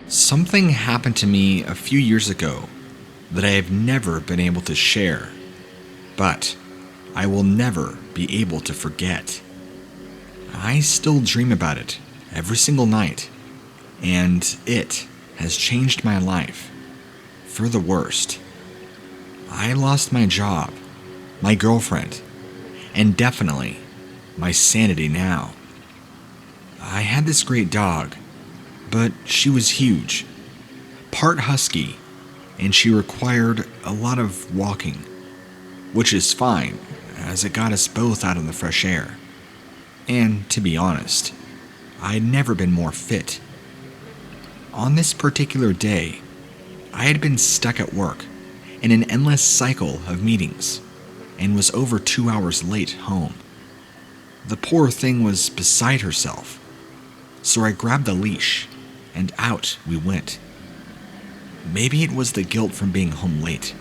Something happened to me a few years ago that I have never been able to share, but I will never be able to forget. I still dream about it every single night, and it has changed my life for the worst. I lost my job, my girlfriend, and definitely my sanity now. I had this great dog, but she was huge, part husky, and she required a lot of walking, which is fine, as it got us both out in the fresh air. And to be honest, I'd never been more fit. On this particular day, I had been stuck at work in an endless cycle of meetings and was over 2 hours late home. The poor thing was beside herself, so I grabbed the leash and out we went. Maybe it was the guilt from being home late.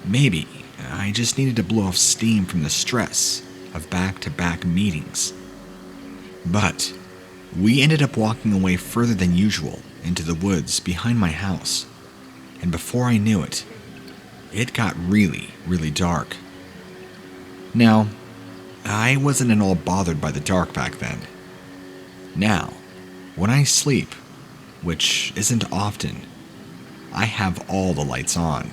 Maybe I just needed to blow off steam from the stress of back-to-back meetings. But we ended up walking away further than usual into the woods behind my house, and before I knew it, it got really, really dark. Now, I wasn't at all bothered by the dark back then. Now, when I sleep, which isn't often, I have all the lights on.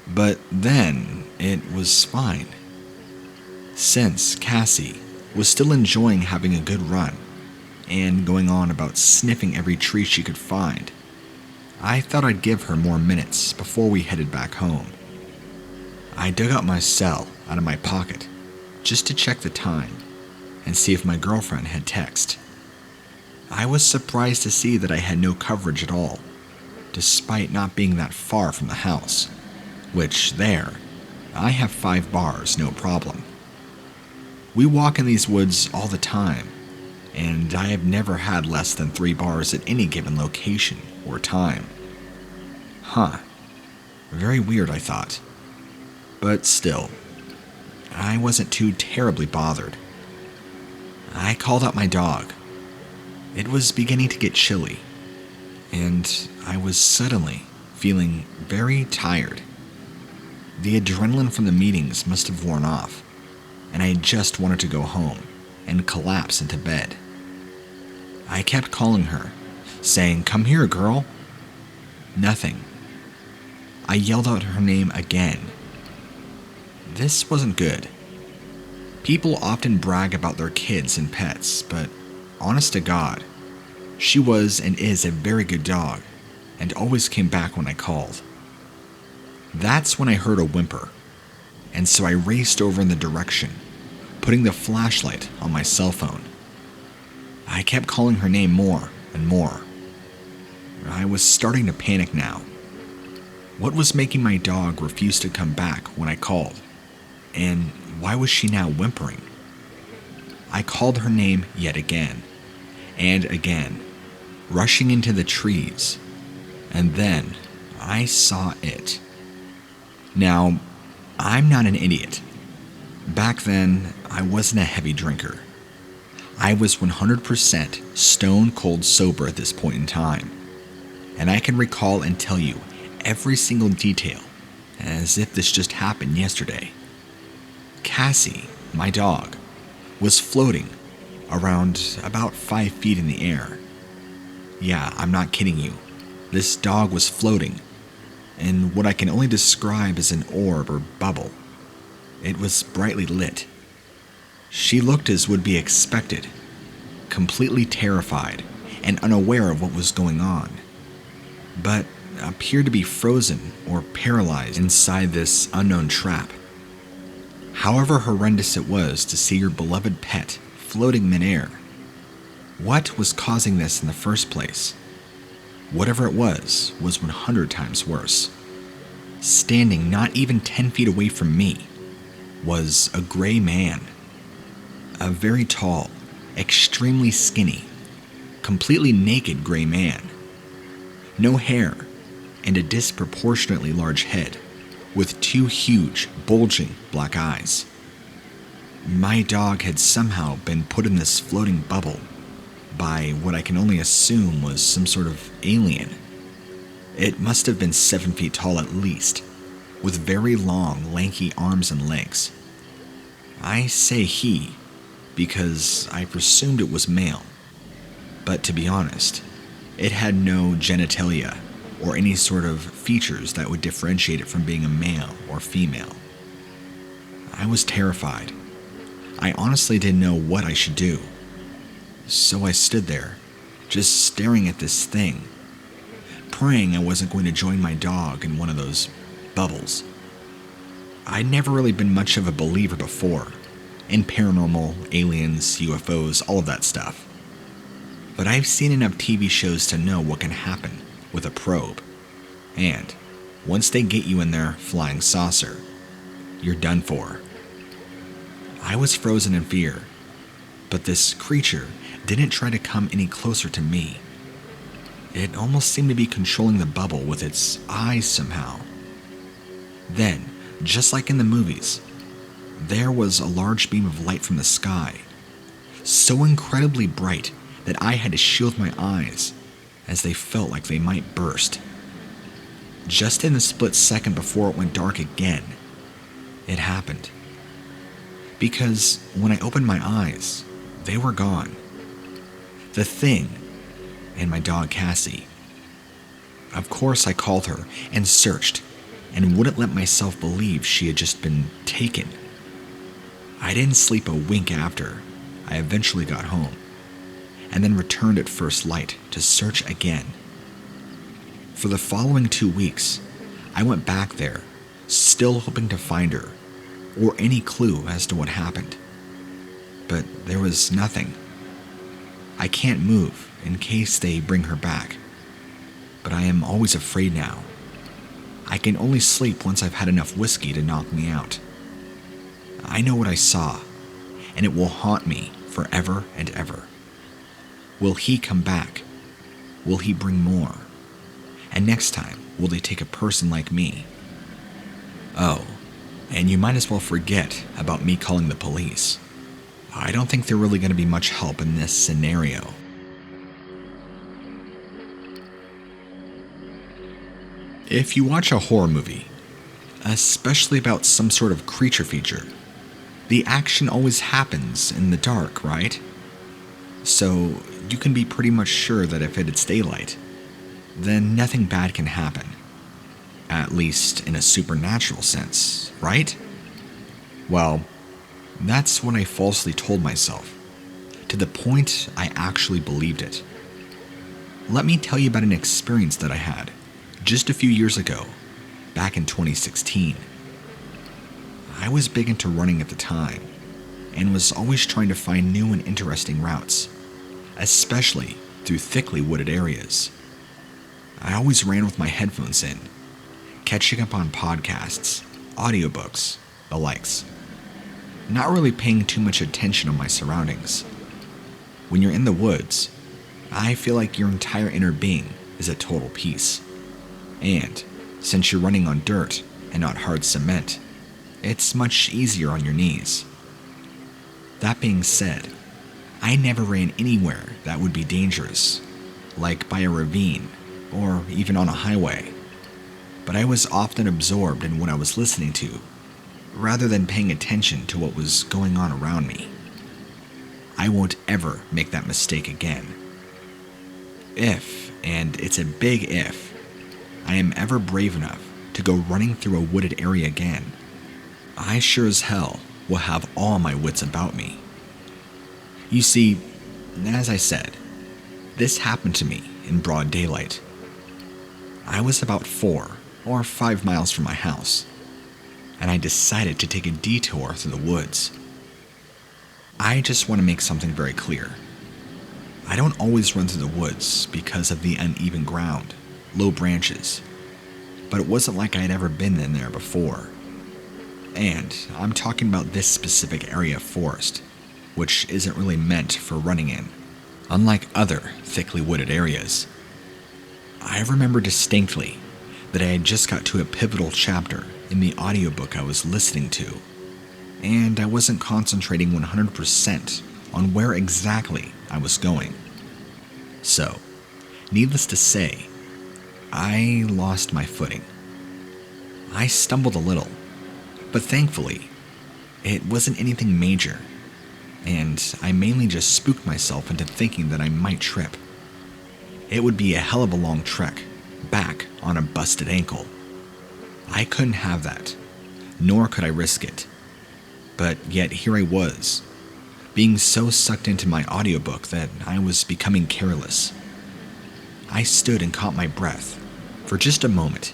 But then, it was fine. Since Cassie was still enjoying having a good run, and going on about sniffing every tree she could find, I thought I'd give her more minutes before we headed back home. I dug out my cell out of my pocket just to check the time and see if my girlfriend had text. I was surprised to see that I had no coverage at all, despite not being that far from the house, which there, I have 5 bars, no problem. We walk in these woods all the time, and I have never had less than 3 bars at any given location or time. Very weird, I thought. But still, I wasn't too terribly bothered. I called out my dog. It was beginning to get chilly, and I was suddenly feeling very tired. The adrenaline from the meetings must have worn off, and I just wanted to go home and collapse into bed. I kept calling her, saying, "Come here, girl." Nothing. I yelled out her name again. This wasn't good. People often brag about their kids and pets, but honest to God, she was and is a very good dog, and always came back when I called. That's when I heard a whimper, and so I raced over in the direction, putting the flashlight on my cell phone. I kept calling her name more and more. I was starting to panic now. What was making my dog refuse to come back when I called? And why was she now whimpering? I called her name yet again, and again, rushing into the trees, and then I saw it. Now, I'm not an idiot. Back then, I wasn't a heavy drinker. I was 100% stone cold sober at this point in time, and I can recall and tell you every single detail as if this just happened yesterday. Cassie, my dog, was floating around about 5 feet in the air. Yeah, I'm not kidding you. This dog was floating in what I can only describe as an orb or bubble. It was brightly lit. She looked as would be expected, completely terrified and unaware of what was going on, but appeared to be frozen or paralyzed inside this unknown trap. However horrendous it was to see your beloved pet floating midair, what was causing this in the first place? Whatever it was 100 times worse. Standing not even 10 feet away from me was a gray man. A very tall, extremely skinny, completely naked gray man. No hair, and a disproportionately large head, with 2 huge, bulging black eyes. My dog had somehow been put in this floating bubble, by what I can only assume was some sort of alien. It must have been 7 feet tall at least, with very long, lanky arms and legs. I say he because I presumed it was male, but to be honest, it had no genitalia or any sort of features that would differentiate it from being a male or female. I was terrified. I honestly didn't know what I should do. So I stood there, just staring at this thing, praying I wasn't going to join my dog in one of those bubbles. I'd never really been much of a believer before, in paranormal, aliens, UFOs, all of that stuff. But I've seen enough TV shows to know what can happen with a probe. And once they get you in their flying saucer, you're done for. I was frozen in fear, but this creature didn't try to come any closer to me. It almost seemed to be controlling the bubble with its eyes somehow. Then, just like in the movies, there was a large beam of light from the sky, so incredibly bright that I had to shield my eyes as they felt like they might burst. Just in the split second before it went dark again, it happened. Because when I opened my eyes, they were gone. The thing and my dog Cassie. Of course I called her and searched and wouldn't let myself believe she had just been taken. I didn't sleep a wink after I eventually got home, and then returned at first light to search again. For the following 2 weeks, I went back there, still hoping to find her, or any clue as to what happened. But there was nothing. I can't move in case they bring her back, but I am always afraid now. I can only sleep once I've had enough whiskey to knock me out. I know what I saw, and it will haunt me forever and ever. Will he come back? Will he bring more? And next time, will they take a person like me? Oh, and you might as well forget about me calling the police. I don't think they're really going to be much help in this scenario. If you watch a horror movie, especially about some sort of creature feature, the action always happens in the dark, right? So you can be pretty much sure that if it's daylight, then nothing bad can happen. At least in a supernatural sense, right? Well, that's what I falsely told myself, to the point I actually believed it. Let me tell you about an experience that I had just a few years ago, back in 2016. I was big into running at the time, and was always trying to find new and interesting routes, especially through thickly wooded areas. I always ran with my headphones in, catching up on podcasts, audiobooks, the likes. Not really paying too much attention on my surroundings. When you're in the woods, I feel like your entire inner being is at total peace. And since you're running on dirt and not hard cement, it's much easier on your knees. That being said, I never ran anywhere that would be dangerous, like by a ravine or even on a highway. But I was often absorbed in what I was listening to, rather than paying attention to what was going on around me. I won't ever make that mistake again. If, and it's a big if, I am ever brave enough to go running through a wooded area again, I sure as hell will have all my wits about me. You see, as I said, this happened to me in broad daylight. I was about 4 or 5 miles from my house, and I decided to take a detour through the woods. I just want to make something very clear. I don't always run through the woods because of the uneven ground, low branches, but it wasn't like I had ever been in there before. And I'm talking about this specific area of forest, which isn't really meant for running in, unlike other thickly wooded areas. I remember distinctly that I had just got to a pivotal chapter in the audiobook I was listening to, and I wasn't concentrating 100% on where exactly I was going. So, needless to say, I lost my footing. I stumbled a little, but thankfully, it wasn't anything major, and I mainly just spooked myself into thinking that I might trip. It would be a hell of a long trek back on a busted ankle. I couldn't have that, nor could I risk it. But yet here I was, being so sucked into my audiobook that I was becoming careless. I stood and caught my breath for just a moment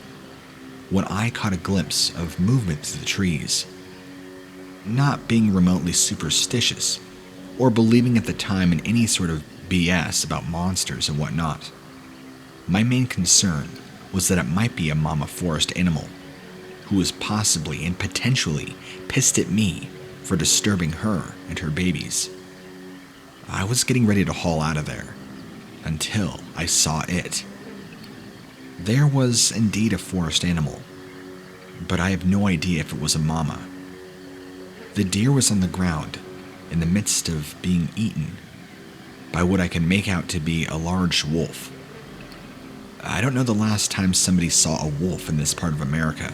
when I caught a glimpse of movement through the trees. Not being remotely superstitious or believing at the time in any sort of BS about monsters and whatnot, my main concern was that it might be a mama forest animal who was possibly and potentially pissed at me for disturbing her and her babies. I was getting ready to haul out of there until I saw it. There was indeed a forest animal, but I have no idea if it was a mama. The deer was on the ground in the midst of being eaten by what I can make out to be a large wolf. I don't know the last time somebody saw a wolf in this part of America,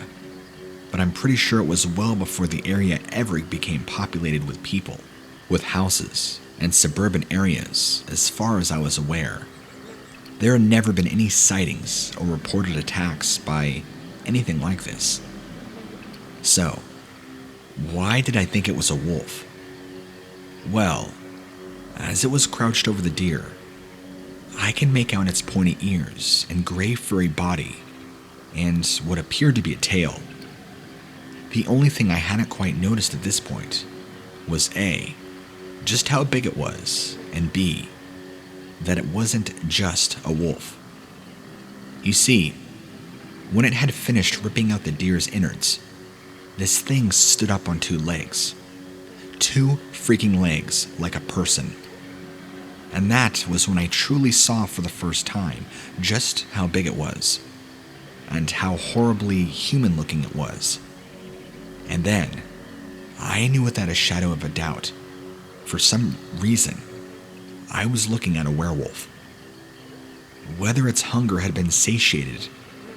but I'm pretty sure it was well before the area ever became populated with people, with houses and suburban areas as far as I was aware. There had never been any sightings or reported attacks by anything like this. So, why did I think it was a wolf? Well, as it was crouched over the deer, I can make out its pointy ears and gray furry body and what appeared to be a tail. The only thing I hadn't quite noticed at this point was A, just how big it was, and B, that it wasn't just a wolf. You see, when it had finished ripping out the deer's innards, this thing stood up on two legs. Two freaking legs like a person. And that was when I truly saw for the first time just how big it was, and how horribly human looking it was. And then, I knew without a shadow of a doubt, for some reason, I was looking at a werewolf. Whether its hunger had been satiated,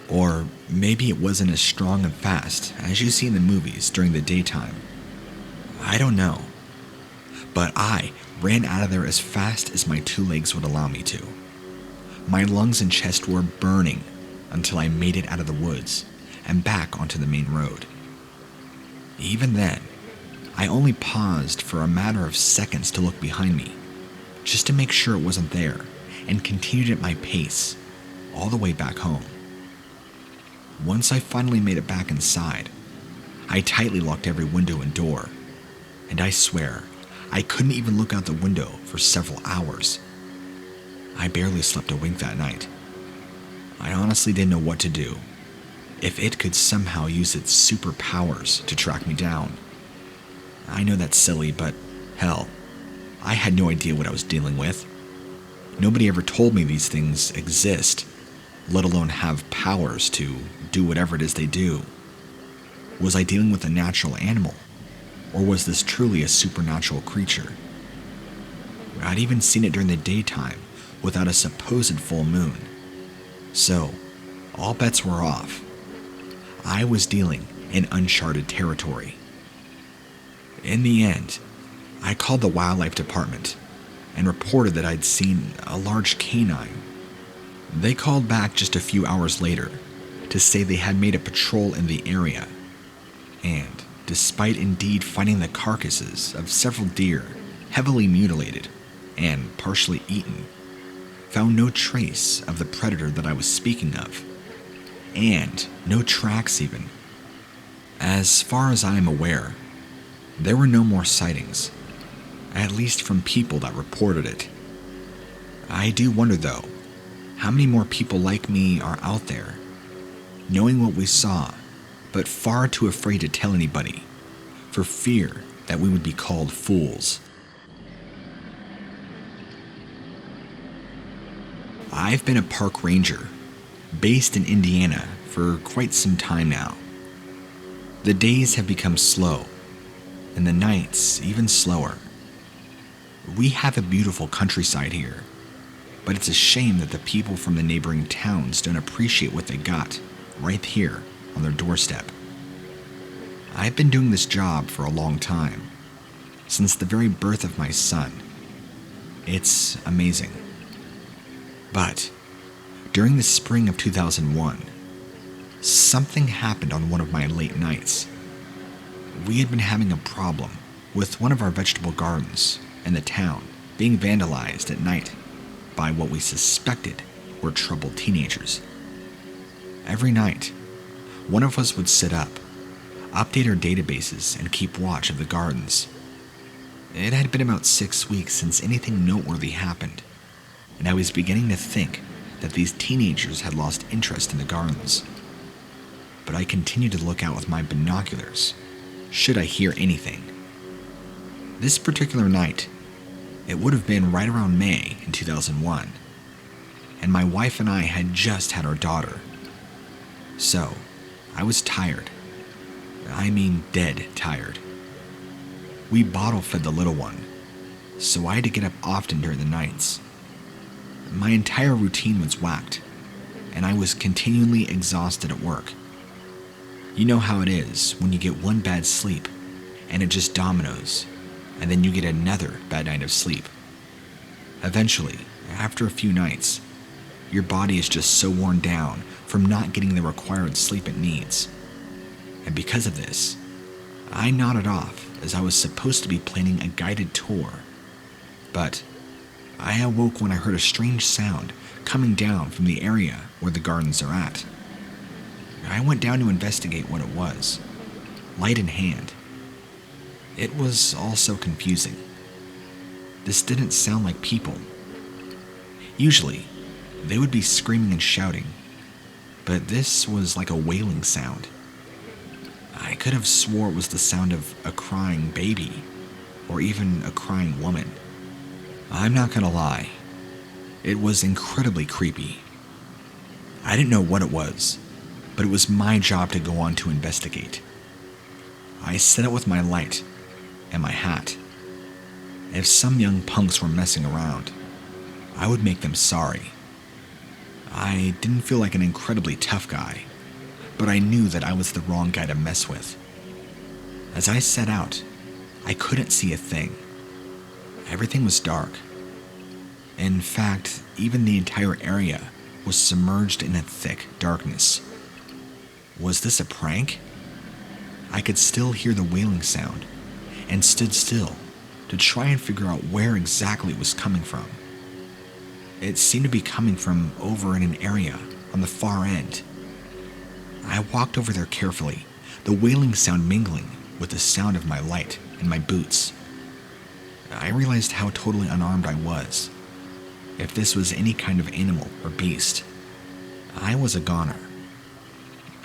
or maybe it wasn't as strong and fast as you see in the movies during the daytime, I don't know. But I ran out of there as fast as my two legs would allow me to. My lungs and chest were burning until I made it out of the woods and back onto the main road. Even then, I only paused for a matter of seconds to look behind me, just to make sure it wasn't there, and continued at my pace, all the way back home. Once I finally made it back inside, I tightly locked every window and door, and I swear, I couldn't even look out the window for several hours. I barely slept a wink that night. I honestly didn't know what to do. If it could somehow use its superpowers to track me down. I know that's silly, but hell, I had no idea what I was dealing with. Nobody ever told me these things exist, let alone have powers to do whatever it is they do. Was I dealing with a natural animal, or was this truly a supernatural creature? I'd even seen it during the daytime without a supposed full moon. So, all bets were off. I was dealing in uncharted territory. In the end, I called the wildlife department and reported that I'd seen a large canine. They called back just a few hours later to say they had made a patrol in the area, and despite indeed finding the carcasses of several deer heavily mutilated and partially eaten, found no trace of the predator that I was speaking of, and no tracks even. As far as I am aware, there were no more sightings, at least from people that reported it. I do wonder though, how many more people like me are out there, knowing what we saw, but far too afraid to tell anybody, for fear that we would be called fools. I've been a park ranger, based in Indiana, for quite some time now. The days have become slow, and the nights even slower. We have a beautiful countryside here, But it's a shame that the people from the neighboring towns don't appreciate what they got right here on their doorstep. I've been doing this job for a long time, since the very birth of my son. It's amazing. But during the spring of 2001, something happened on one of my late nights. We had been having a problem with one of our vegetable gardens in the town being vandalized at night by what we suspected were troubled teenagers. Every night, one of us would sit up, update our databases, and keep watch of the gardens. It had been about 6 weeks since anything noteworthy happened, and I was beginning to think that these teenagers had lost interest in the gardens. But I continued to look out with my binoculars, should I hear anything. This particular night, it would have been right around May in 2001, and my wife and I had just had our daughter. So, I was tired. I mean dead tired. We bottle fed the little one, so I had to get up often during the nights. My entire routine was whacked, and I was continually exhausted at work. You know how it is when you get one bad sleep, and it just dominoes, and then you get another bad night of sleep. Eventually, after a few nights, your body is just so worn down from not getting the required sleep it needs. And because of this, I nodded off as I was supposed to be planning a guided tour. But I awoke when I heard a strange sound coming down from the area where the gardens are at. I went down to investigate what it was, light in hand. It was all so confusing. This didn't sound like people. Usually, they would be screaming and shouting, but this was like a wailing sound. I could have swore it was the sound of a crying baby, or even a crying woman. I'm not gonna lie, it was incredibly creepy. I didn't know what it was, but it was my job to go on to investigate. I set out with my light and my hat. If some young punks were messing around, I would make them sorry. I didn't feel like an incredibly tough guy, but I knew that I was the wrong guy to mess with. As I set out, I couldn't see a thing. Everything was dark. In fact, even the entire area was submerged in a thick darkness. Was this a prank? I could still hear the wailing sound, and stood still to try and figure out where exactly it was coming from. It seemed to be coming from over in an area on the far end. I walked over there carefully, the wailing sound mingling with the sound of my light and my boots. I realized how totally unarmed I was. If this was any kind of animal or beast, I was a goner.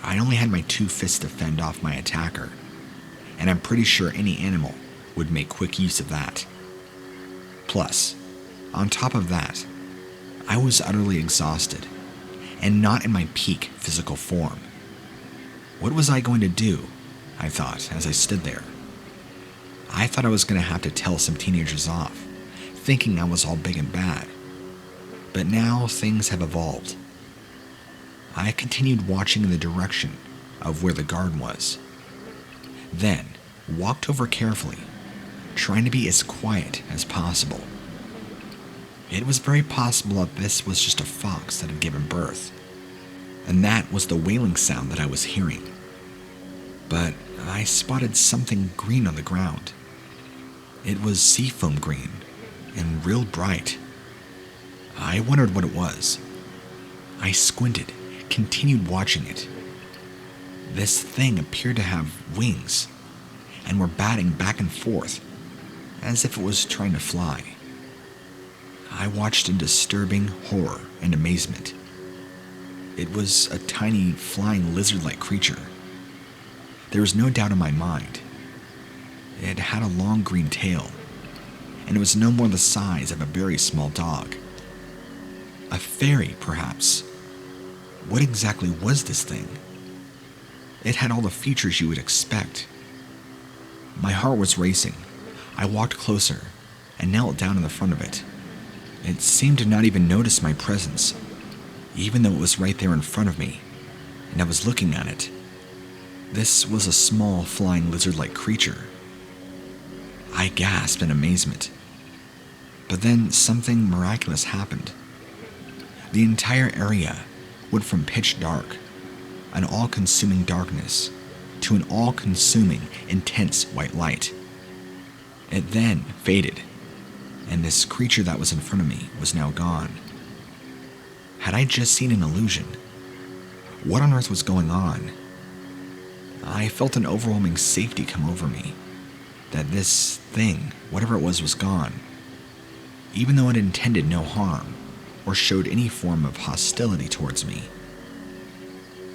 I only had my 2 fists to fend off my attacker, and I'm pretty sure any animal would make quick use of that. Plus, on top of that, I was utterly exhausted, and not in my peak physical form. What was I going to do? I thought as I stood there. I thought I was going to have to tell some teenagers off, thinking I was all big and bad. But now things have evolved. I continued watching in the direction of where the garden was. Then walked over carefully, trying to be as quiet as possible. It was very possible that this was just a fox that had given birth, and that was the wailing sound that I was hearing. But I spotted something green on the ground. It was seafoam green and real bright. I wondered what it was. I squinted, continued watching it. This thing appeared to have wings and were batting back and forth as if it was trying to fly. I watched in disturbing horror and amazement. It was a tiny, flying lizard-like creature. There was no doubt in my mind. It had a long green tail, and it was no more the size of a very small dog. A fairy, perhaps. What exactly was this thing? It had all the features you would expect. My heart was racing. I walked closer and knelt down in the front of it. It seemed to not even notice my presence, even though it was right there in front of me, and I was looking at it. This was a small, flying lizard-like creature. I gasped in amazement. But then something miraculous happened. The entire area went from pitch dark, an all-consuming darkness, to an all-consuming, intense white light. It then faded, and this creature that was in front of me was now gone. Had I just seen an illusion? What on earth was going on? I felt an overwhelming safety come over me, that this thing, whatever it was gone, even though it intended no harm or showed any form of hostility towards me.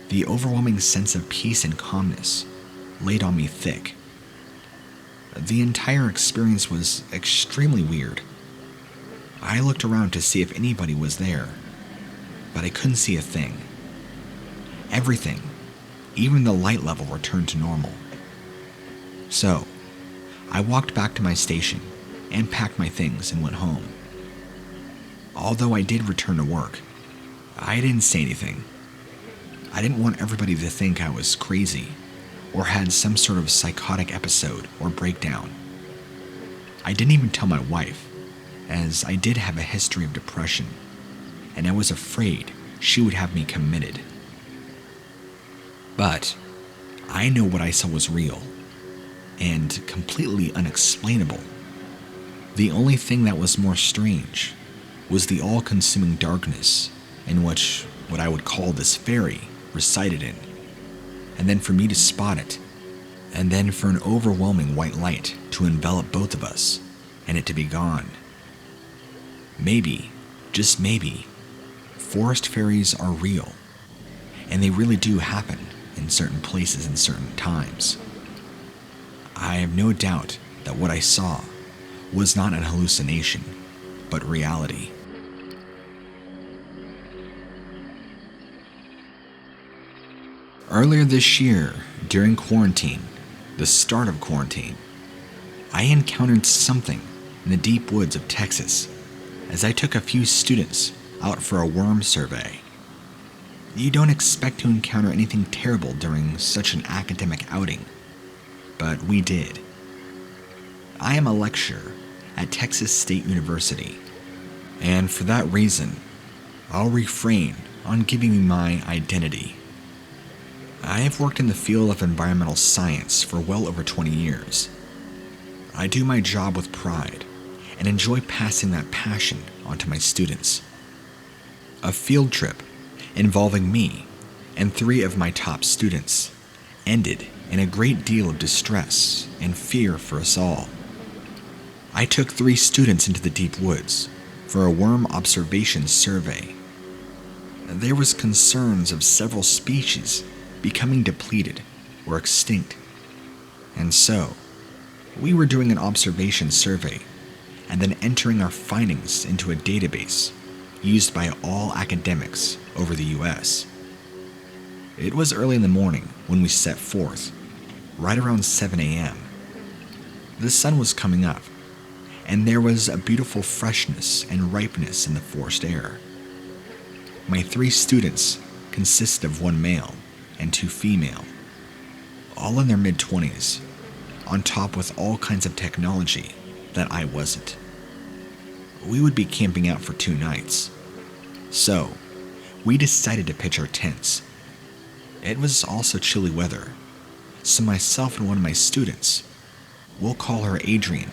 The overwhelming sense of peace and calmness laid on me thick. The entire experience was extremely weird. I looked around to see if anybody was there, but I couldn't see a thing. Everything, even the light level, returned to normal. So, I walked back to my station and packed my things and went home. Although I did return to work, I didn't say anything. I didn't want everybody to think I was crazy or had some sort of psychotic episode or breakdown. I didn't even tell my wife, as I did have a history of depression, and I was afraid she would have me committed. But I know what I saw was real and completely unexplainable. The only thing that was more strange was the all-consuming darkness in which what I would call this fairy resided in, and then for me to spot it, and then for an overwhelming white light to envelop both of us, and it to be gone. Maybe, just maybe, forest fairies are real, and they really do happen in certain places and certain times. I have no doubt that what I saw was not an hallucination, but reality. Earlier this year, during quarantine, the start of quarantine, I encountered something in the deep woods of Texas as I took a few students out for a worm survey. You don't expect to encounter anything terrible during such an academic outing, but we did. I am a lecturer at Texas State University, and for that reason, I'll refrain on giving you my identity. I have worked in the field of environmental science for well over 20 years. I do my job with pride and enjoy passing that passion on to my students. A field trip involving me and 3 of my top students ended in a great deal of distress and fear for us all. I took 3 students into the deep woods for a worm observation survey. There was concerns of several species becoming depleted or extinct, and so we were doing an observation survey and then entering our findings into a database used by all academics over the U.S. It was early in the morning when we set forth, right around 7 a.m. The sun was coming up, and there was a beautiful freshness and ripeness in the forest air. My 3 students consisted of 1 male and 2 female, all in their mid-20s, on top with all kinds of technology that I wasn't. We would be camping out for 2 nights, so we decided to pitch our tents. It was also chilly weather, so myself and one of my students, we'll call her Adrian,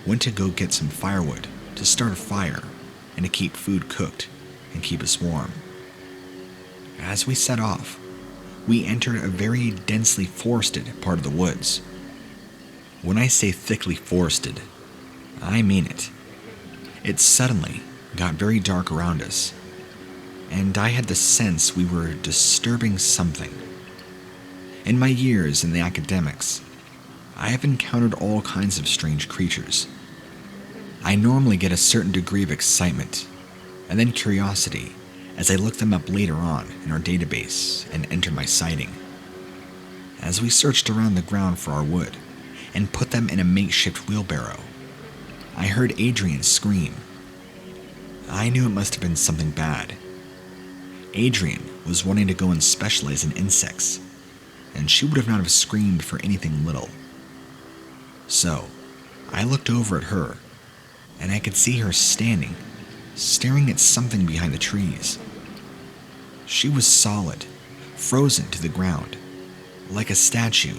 went to go get some firewood to start a fire and to keep food cooked and keep us warm. As we set off, we entered a very densely forested part of the woods. When I say thickly forested, I mean it. It suddenly got very dark around us, and I had the sense we were disturbing something. In my years in the academics, I have encountered all kinds of strange creatures. I normally get a certain degree of excitement, and then curiosity as I look them up later on in our database and enter my sighting. As we searched around the ground for our wood and put them in a makeshift wheelbarrow, I heard Adrian scream. I knew it must have been something bad. Adrian was wanting to go and specialize in insects, and she would have not have screamed for anything little. So, I looked over at her, and I could see her standing, staring at something behind the trees. She was solid, frozen to the ground, like a statue,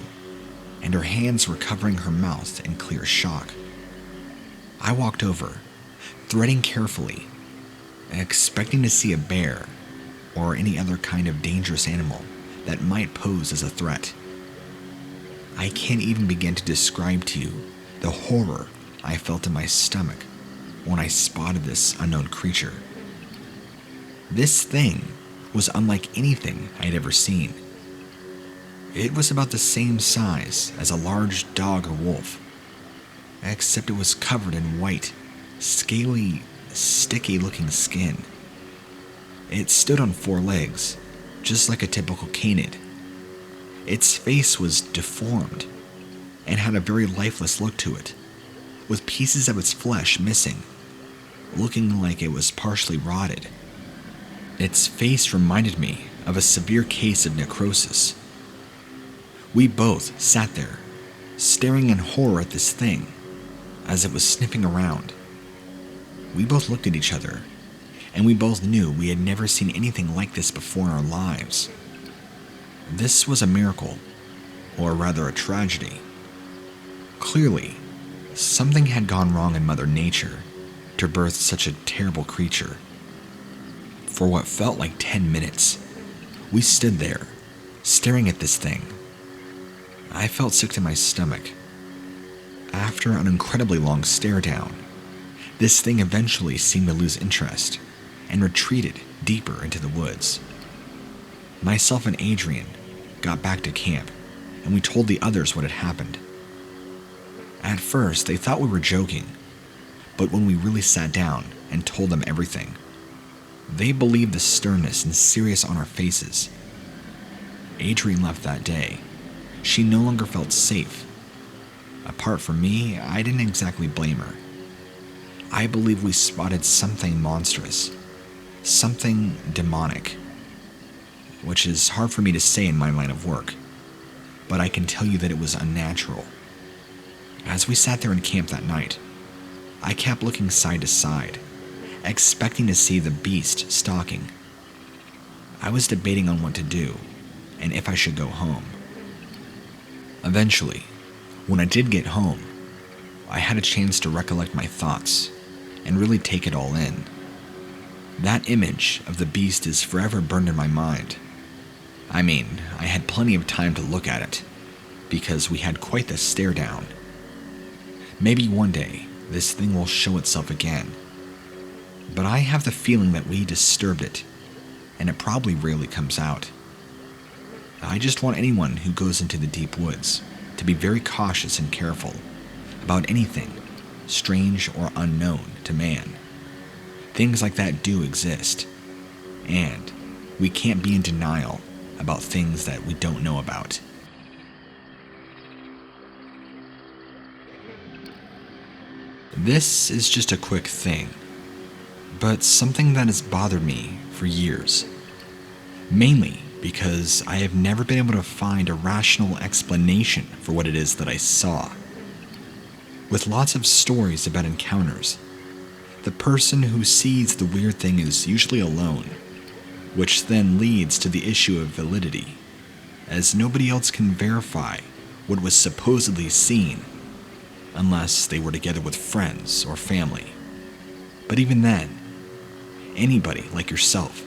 and her hands were covering her mouth in clear shock. I walked over, threading carefully, expecting to see a bear or any other kind of dangerous animal that might pose as a threat. I can't even begin to describe to you the horror I felt in my stomach when I spotted this unknown creature. This thing was unlike anything I had ever seen. It was about the same size as a large dog or wolf, except it was covered in white, scaly, sticky-looking skin. It stood on 4 legs, just like a typical canid. Its face was deformed and had a very lifeless look to it, with pieces of its flesh missing, looking like it was partially rotted. Its face reminded me of a severe case of necrosis. We both sat there, staring in horror at this thing as it was sniffing around. We both looked at each other, and we both knew we had never seen anything like this before in our lives. This was a miracle, or rather a tragedy. Clearly, something had gone wrong in Mother Nature to birth such a terrible creature. For what felt like 10 minutes, we stood there, staring at this thing. I felt sick to my stomach. After an incredibly long stare down, this thing eventually seemed to lose interest and retreated deeper into the woods. Myself and Adrian got back to camp, and we told the others what had happened. At first, they thought we were joking, but when we really sat down and told them everything, they believed the sternness and serious on our faces. Adrian left that day. She no longer felt safe. Apart from me, I didn't exactly blame her. I believe we spotted something monstrous, something demonic, which is hard for me to say in my line of work, but I can tell you that it was unnatural. As we sat there in camp that night, I kept looking side to side, expecting to see the beast stalking. I was debating on what to do and if I should go home. Eventually, when I did get home, I had a chance to recollect my thoughts and really take it all in. That image of the beast is forever burned in my mind. I mean, I had plenty of time to look at it, because we had quite the stare down. Maybe one day, this thing will show itself again. But I have the feeling that we disturbed it, and it probably rarely comes out. I just want anyone who goes into the deep woods to be very cautious and careful about anything strange or unknown to man. Things like that do exist, and we can't be in denial about things that we don't know about. This is just a quick thing, but something that has bothered me for years. Mainly because I have never been able to find a rational explanation for what it is that I saw. With lots of stories about encounters, the person who sees the weird thing is usually alone, which then leads to the issue of validity, as nobody else can verify what was supposedly seen, unless they were together with friends or family. But even then, anybody like yourself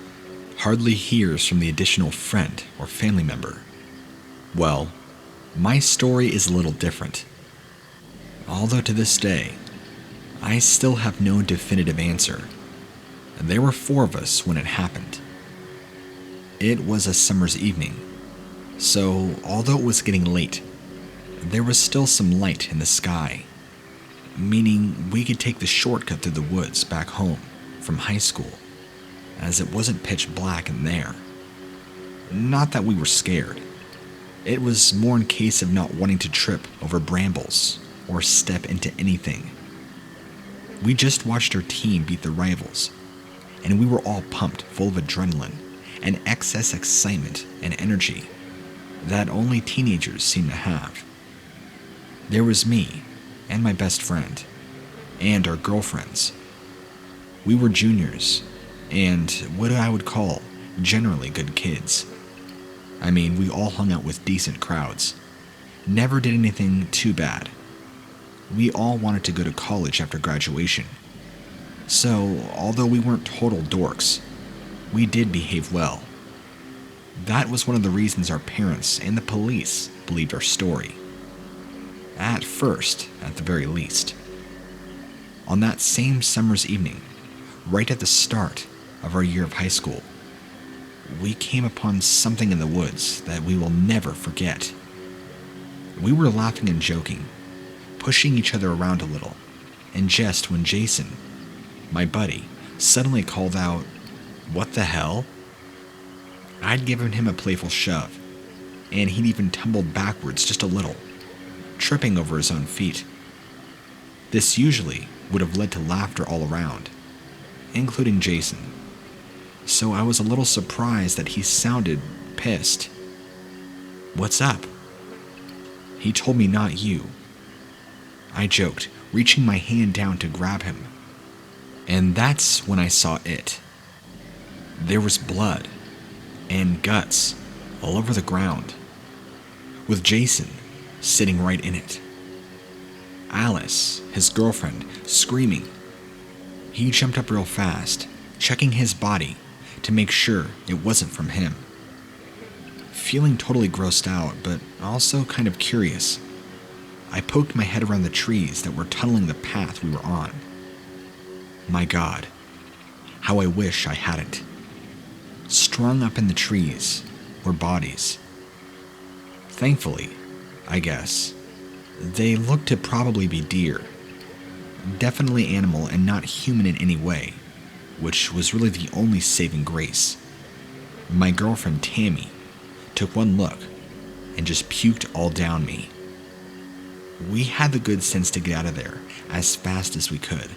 hardly hears from the additional friend or family member. Well, my story is a little different. Although to this day, I still have no definitive answer. There were 4 of us when it happened. It was a summer's evening, so although it was getting late, there was still some light in the sky, meaning we could take the shortcut through the woods back home from high school, as it wasn't pitch black in there. Not that we were scared. It was more in case of not wanting to trip over brambles or step into anything. We just watched our team beat the rivals and we were all pumped, full of adrenaline and excess excitement and energy that only teenagers seem to have. There was me and my best friend and our girlfriends. We were juniors and what I would call generally good kids. I mean, we all hung out with decent crowds. Never did anything too bad. We all wanted to go to college after graduation. So, although we weren't total dorks, we did behave well. That was one of the reasons our parents and the police believed our story. At first, at the very least. On that same summer's evening, right at the start of our year of high school, we came upon something in the woods that we will never forget. We were laughing and joking, pushing each other around a little, in jest when Jason, my buddy, suddenly called out, "What the hell?" I'd given him a playful shove, and he'd even tumbled backwards just a little, tripping over his own feet. This usually would have led to laughter all around, including Jason. So I was a little surprised that he sounded pissed. "What's up?" He told me not you. I joked, reaching my hand down to grab him. And that's when I saw it. There was blood and guts all over the ground, with Jason sitting right in it. Alice, his girlfriend, screaming. He jumped up real fast, checking his body to make sure it wasn't from him. Feeling totally grossed out, but also kind of curious, I poked my head around the trees that were tunneling the path we were on. My God, how I wish I hadn't. Strung up in the trees were bodies. Thankfully, I guess, they looked to probably be deer. Definitely animal and not human in any way, which was really the only saving grace. My girlfriend Tammy took one look and just puked all down me. We had the good sense to get out of there as fast as we could.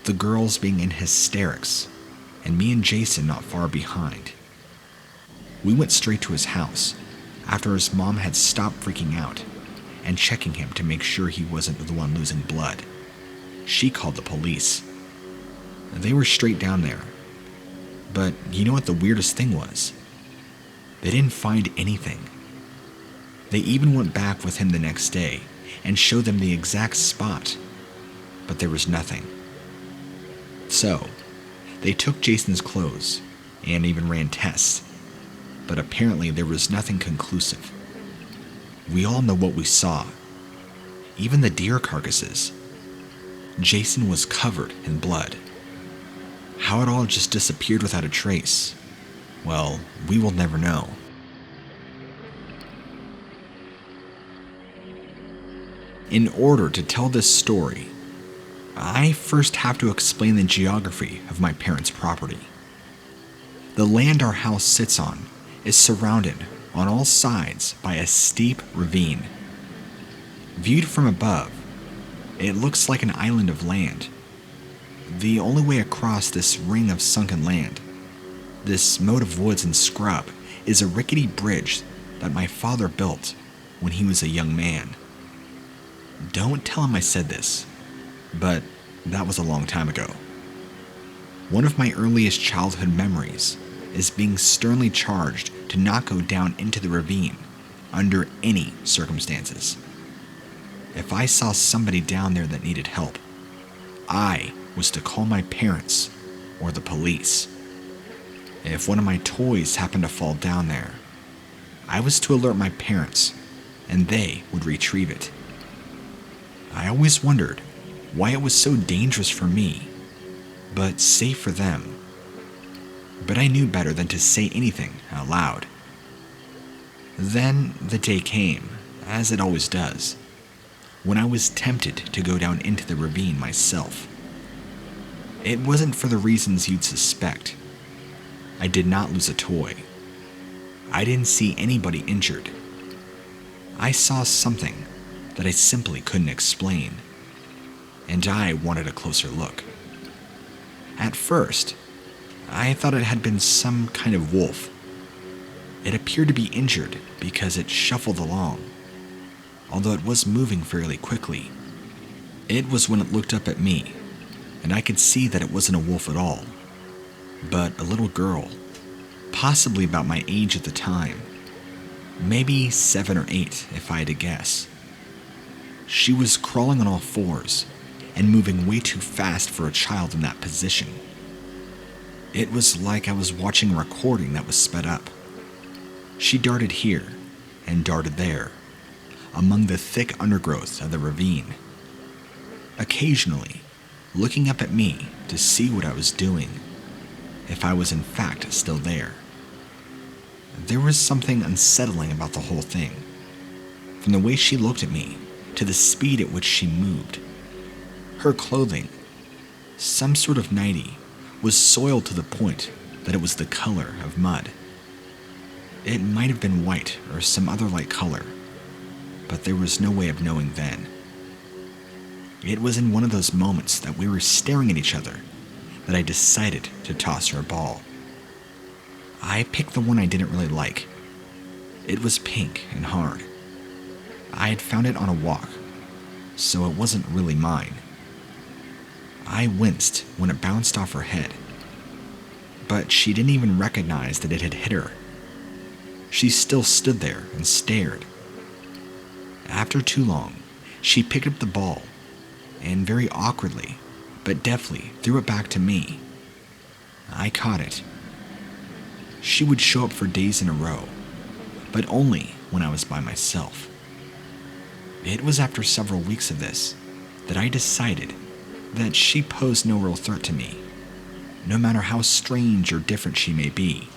The girls being in hysterics, and me and Jason not far behind. We went straight to his house after his mom had stopped freaking out and checking him to make sure he wasn't the one losing blood. She called the police. They were straight down there. But you know what the weirdest thing was? They didn't find anything. They even went back with him the next day and showed them the exact spot, but there was nothing. So, they took Jason's clothes and even ran tests, but apparently there was nothing conclusive. We all know what we saw, even the deer carcasses. Jason was covered in blood. How it all just disappeared without a trace, well, we will never know. In order to tell this story, I first have to explain the geography of my parents' property. The land our house sits on is surrounded on all sides by a steep ravine. Viewed from above, it looks like an island of land. The only way across this ring of sunken land, this moat of woods and scrub, is a rickety bridge that my father built when he was a young man. Don't tell him I said this, but that was a long time ago. One of my earliest childhood memories is being sternly charged to not go down into the ravine under any circumstances. If I saw somebody down there that needed help, I was to call my parents or the police. If one of my toys happened to fall down there, I was to alert my parents and they would retrieve it. I always wondered why it was so dangerous for me, but safe for them. But I knew better than to say anything out loud. Then the day came, as it always does, when I was tempted to go down into the ravine myself. It wasn't for the reasons you'd suspect. I did not lose a toy. I didn't see anybody injured. I saw something that I simply couldn't explain, and I wanted a closer look. At first, I thought it had been some kind of wolf. It appeared to be injured because it shuffled along, although it was moving fairly quickly. It was when it looked up at me, and I could see that it wasn't a wolf at all, but a little girl, possibly about my age at the time, maybe 7 or 8 if I had to guess. She was crawling on all fours and moving way too fast for a child in that position. It was like I was watching a recording that was sped up. She darted here and darted there, among the thick undergrowth of the ravine, occasionally looking up at me to see what I was doing, if I was in fact still there. There was something unsettling about the whole thing, from the way she looked at me to the speed at which she moved. Her clothing, some sort of nightie, was soiled to the point that it was the color of mud. It might have been white or some other light color, but there was no way of knowing then. It was in one of those moments that we were staring at each other that I decided to toss her a ball. I picked the one I didn't really like. It was pink and hard. I had found it on a walk, so it wasn't really mine. I winced when it bounced off her head, but she didn't even recognize that it had hit her. She still stood there and stared. After too long, she picked up the ball and very awkwardly, but deftly, threw it back to me. I caught it. She would show up for days in a row, but only when I was by myself. It was after several weeks of this that I decided that she posed no real threat to me, no matter how strange or different she may be.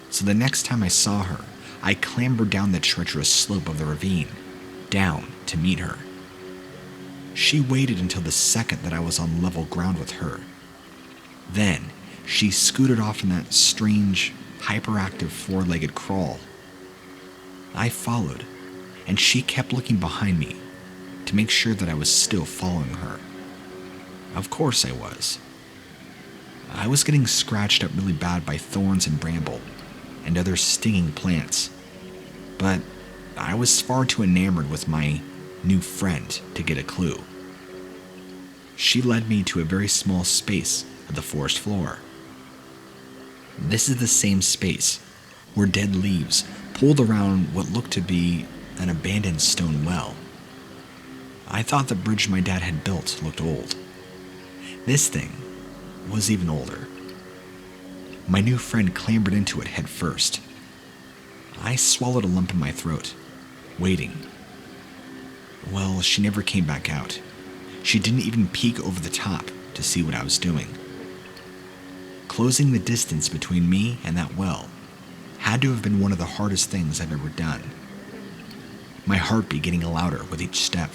So the next time I saw her, I clambered down the treacherous slope of the ravine, down to meet her. She waited until the second that I was on level ground with her. Then she scooted off in that strange, hyperactive four-legged crawl. I followed, and she kept looking behind me to make sure that I was still following her. Of course I was. I was getting scratched up really bad by thorns and bramble and other stinging plants, but I was far too enamored with my new friend to get a clue. She led me to a very small space of the forest floor. This is the same space where dead leaves pulled around what looked to be an abandoned stone well. I thought the bridge my dad had built looked old. This thing was even older. My new friend clambered into it head first. I swallowed a lump in my throat, waiting. Well, she never came back out. She didn't even peek over the top to see what I was doing. Closing the distance between me and that well had to have been one of the hardest things I've ever done. My heartbeat getting louder with each step.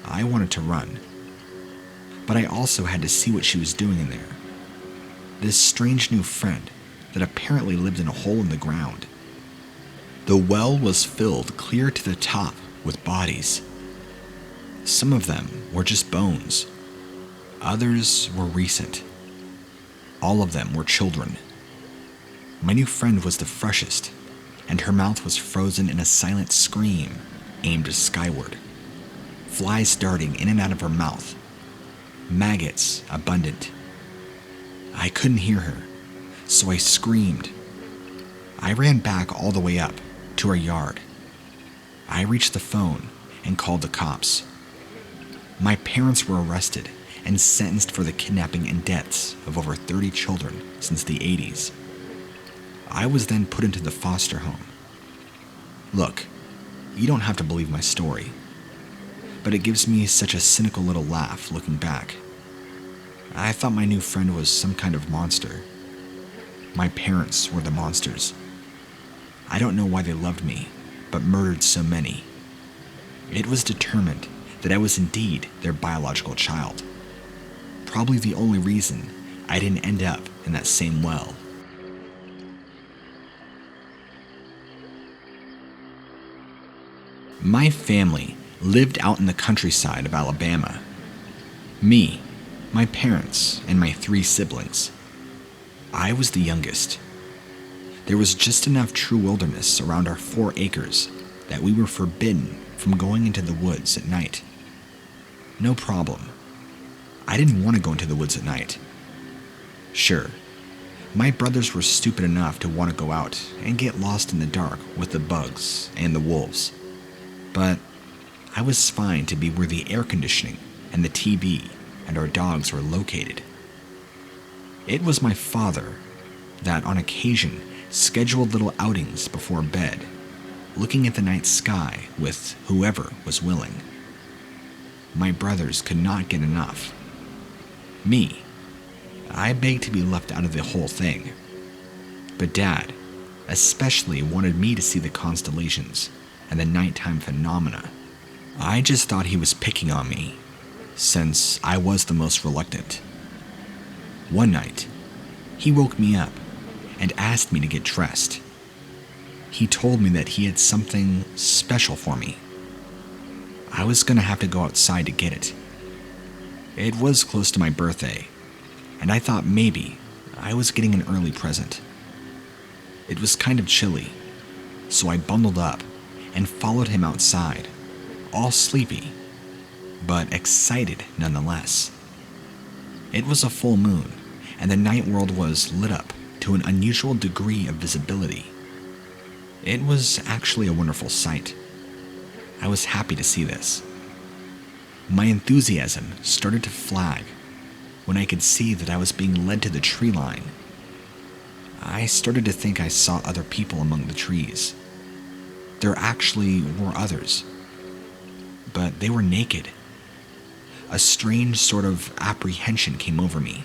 I wanted to run, but I also had to see what she was doing in there. This strange new friend that apparently lived in a hole in the ground. The well was filled clear to the top with bodies. Some of them were just bones. Others were recent. All of them were children. My new friend was the freshest, and her mouth was frozen in a silent scream aimed skyward. Flies darting in and out of her mouth. Maggots abundant. I couldn't hear her, so I screamed. I ran back all the way up to our yard. I reached the phone and called the cops. My parents were arrested and sentenced for the kidnapping and deaths of over 30 children since the 80s. I was then put into the foster home. Look, you don't have to believe my story, but it gives me such a cynical little laugh looking back. I thought my new friend was some kind of monster. My parents were the monsters. I don't know why they loved me, but murdered so many. It was determined that I was indeed their biological child. Probably the only reason I didn't end up in that same well. My family lived out in the countryside of Alabama. Me, my parents, and my 3 siblings. I was the youngest. There was just enough true wilderness around our 4 acres that we were forbidden from going into the woods at night. No problem. I didn't want to go into the woods at night. Sure, my brothers were stupid enough to want to go out and get lost in the dark with the bugs and the wolves. But I was fine to be where the air conditioning and the TV and our dogs were located. It was my father that on occasion scheduled little outings before bed, looking at the night sky with whoever was willing. My brothers could not get enough. Me, I begged to be left out of the whole thing. But Dad especially wanted me to see the constellations and the nighttime phenomena. I just thought he was picking on me, since I was the most reluctant. One night, he woke me up and asked me to get dressed. He told me that he had something special for me. I was going to have to go outside to get it. It was close to my birthday, and I thought maybe I was getting an early present. It was kind of chilly, so I bundled up and followed him outside, all sleepy, but excited nonetheless. It was a full moon, and the night world was lit up to an unusual degree of visibility. It was actually a wonderful sight. I was happy to see this. My enthusiasm started to flag when I could see that I was being led to the tree line. I started to think I saw other people among the trees. There actually were others, but they were naked. A strange sort of apprehension came over me,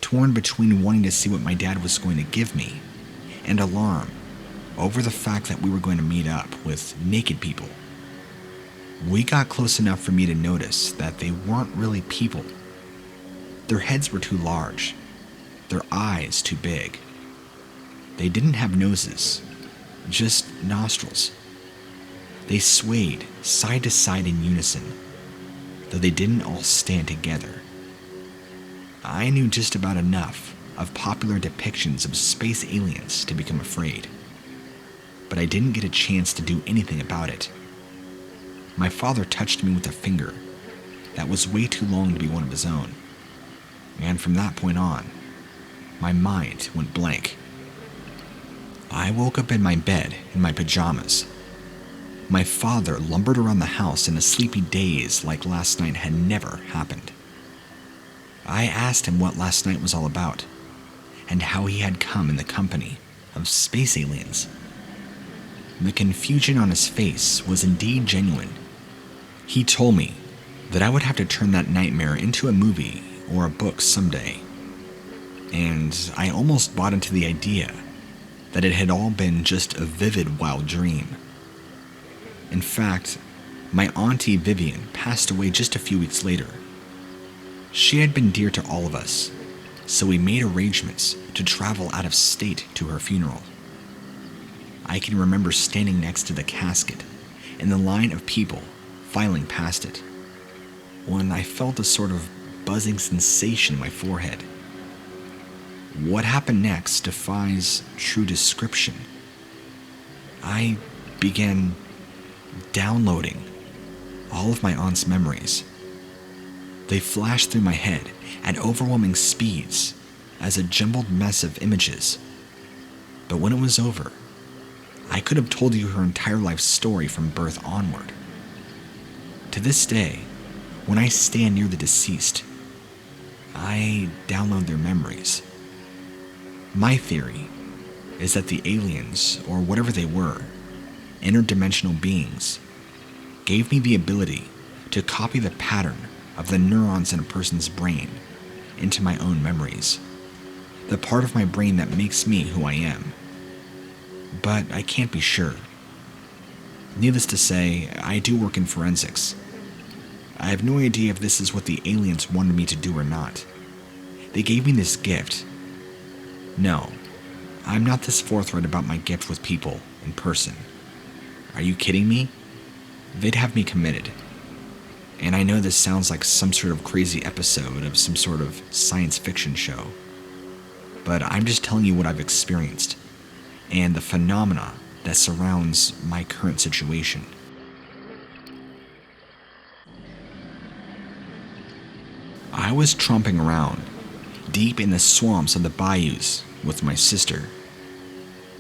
torn between wanting to see what my dad was going to give me and alarm over the fact that we were going to meet up with naked people. We got close enough for me to notice that they weren't really people. Their heads were too large, their eyes too big. They didn't have noses, just nostrils. They swayed side to side in unison, though they didn't all stand together. I knew just about enough of popular depictions of space aliens to become afraid, but I didn't get a chance to do anything about it. My father touched me with a finger that was way too long to be one of his own, and from that point on, my mind went blank. I woke up in my bed in my pajamas. My father lumbered around the house in a sleepy daze like last night had never happened. I asked him what last night was all about, and how he had come in the company of space aliens. The confusion on his face was indeed genuine. He told me that I would have to turn that nightmare into a movie or a book someday, and I almost bought into the idea that it had all been just a vivid wild dream. In fact, my auntie Vivian passed away just a few weeks later. She had been dear to all of us, so we made arrangements to travel out of state to her funeral. I can remember standing next to the casket in the line of people filing past it, when I felt a sort of buzzing sensation in my forehead. What happened next defies true description. I began downloading all of my aunt's memories. They flashed through my head at overwhelming speeds as a jumbled mess of images. But when it was over, I could have told you her entire life story from birth onward. To this day, when I stand near the deceased, I download their memories. My theory is that the aliens, or whatever they were, interdimensional beings, gave me the ability to copy the pattern of the neurons in a person's brain into my own memories, the part of my brain that makes me who I am. But I can't be sure. Needless to say, I do work in forensics. I have no idea if this is what the aliens wanted me to do or not. They gave me this gift. No, I'm not this forthright about my gift with people in person. Are you kidding me? They'd have me committed. And I know this sounds like some sort of crazy episode of some sort of science fiction show. but I'm just telling you what I've experienced and the phenomena that surrounds my current situation. I was tromping around, deep in the swamps of the bayous with my sister.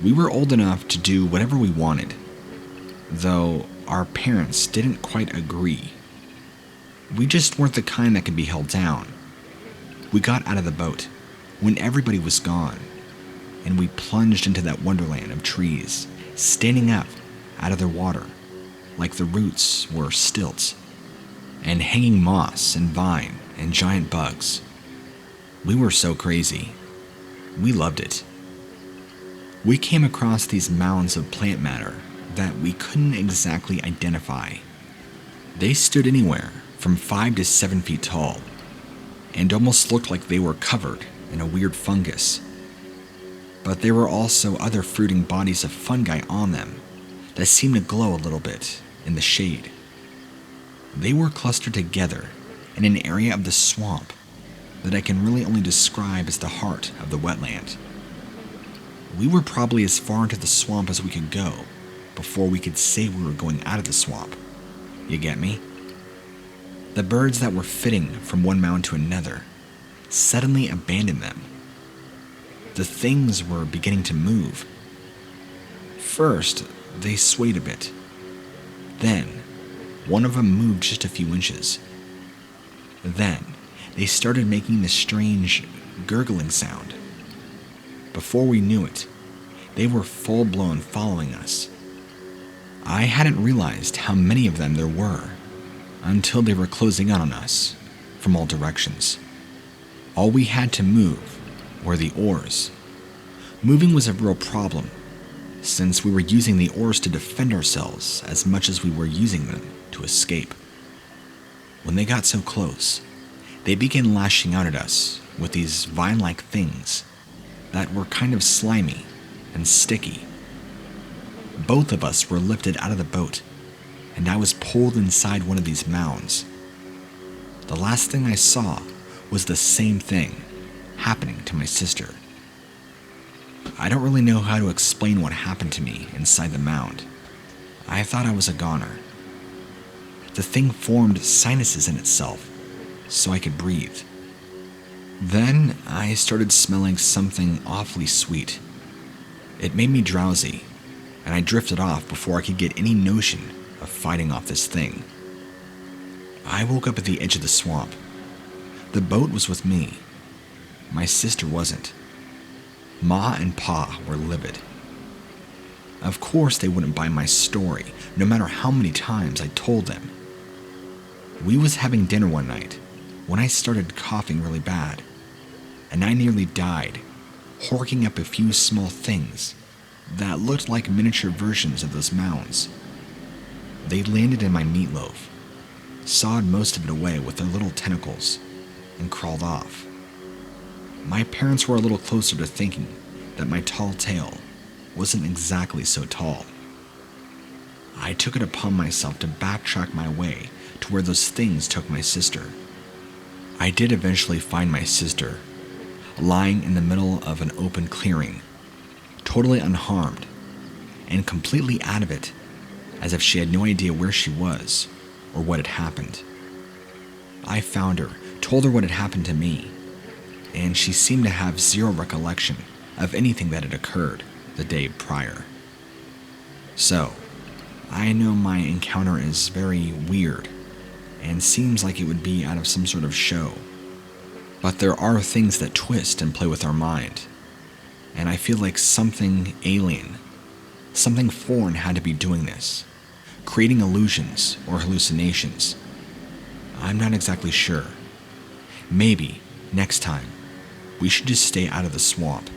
We were old enough to do whatever we wanted, though our parents didn't quite agree. We just weren't the kind that could be held down. We got out of the boat when everybody was gone, and we plunged into that wonderland of trees, standing up out of their water like the roots were stilts, and hanging moss and vine and giant bugs. We were so crazy. We loved it. We came across these mounds of plant matter that we couldn't exactly identify. They stood anywhere from 5 to 7 feet tall, and almost looked like they were covered in a weird fungus. But there were also other fruiting bodies of fungi on them that seemed to glow a little bit in the shade. They were clustered together in an area of the swamp that I can really only describe as the heart of the wetland. We were probably as far into the swamp as we could go before we could say we were going out of the swamp. You get me? The birds that were flitting from one mound to another suddenly abandoned them. The things were beginning to move. First, they swayed a bit. Then, one of them moved just a few inches. Then, they started making this strange gurgling sound. Before we knew it, they were full-blown following us. I hadn't realized how many of them there were until they were closing in on us from all directions. All we had to move were the oars. Moving was a real problem, since we were using the oars to defend ourselves as much as we were using them to escape. When they got so close, they began lashing out at us with these vine-like things that were kind of slimy and sticky. Both of us were lifted out of the boat, and I was pulled inside one of these mounds. The last thing I saw was the same thing happening to my sister. I don't really know how to explain what happened to me inside the mound. I thought I was a goner. The thing formed sinuses in itself so I could breathe. Then I started smelling something awfully sweet. It made me drowsy, and I drifted off before I could get any notion of fighting off this thing. I woke up at the edge of the swamp. The boat was with me. My sister wasn't. Ma and Pa were livid. Of course they wouldn't buy my story, no matter how many times I told them. We was having dinner one night when I started coughing really bad, and I nearly died, horking up a few small things that looked like miniature versions of those mounds. They landed in my meatloaf, sawed most of it away with their little tentacles, and crawled off. My parents were a little closer to thinking that my tall tale wasn't exactly so tall. I took it upon myself to backtrack my way to where those things took my sister. I did eventually find my sister, lying in the middle of an open clearing, totally unharmed, and completely out of it, as if she had no idea where she was or what had happened. I found her, told her what had happened to me, and she seemed to have zero recollection of anything that had occurred the day prior. So, I know my encounter is very weird and seems like it would be out of some sort of show, but there are things that twist and play with our mind, and I feel like something alien, something foreign had to be doing this, creating illusions or hallucinations. I'm not exactly sure. Maybe, next time, we should just stay out of the swamp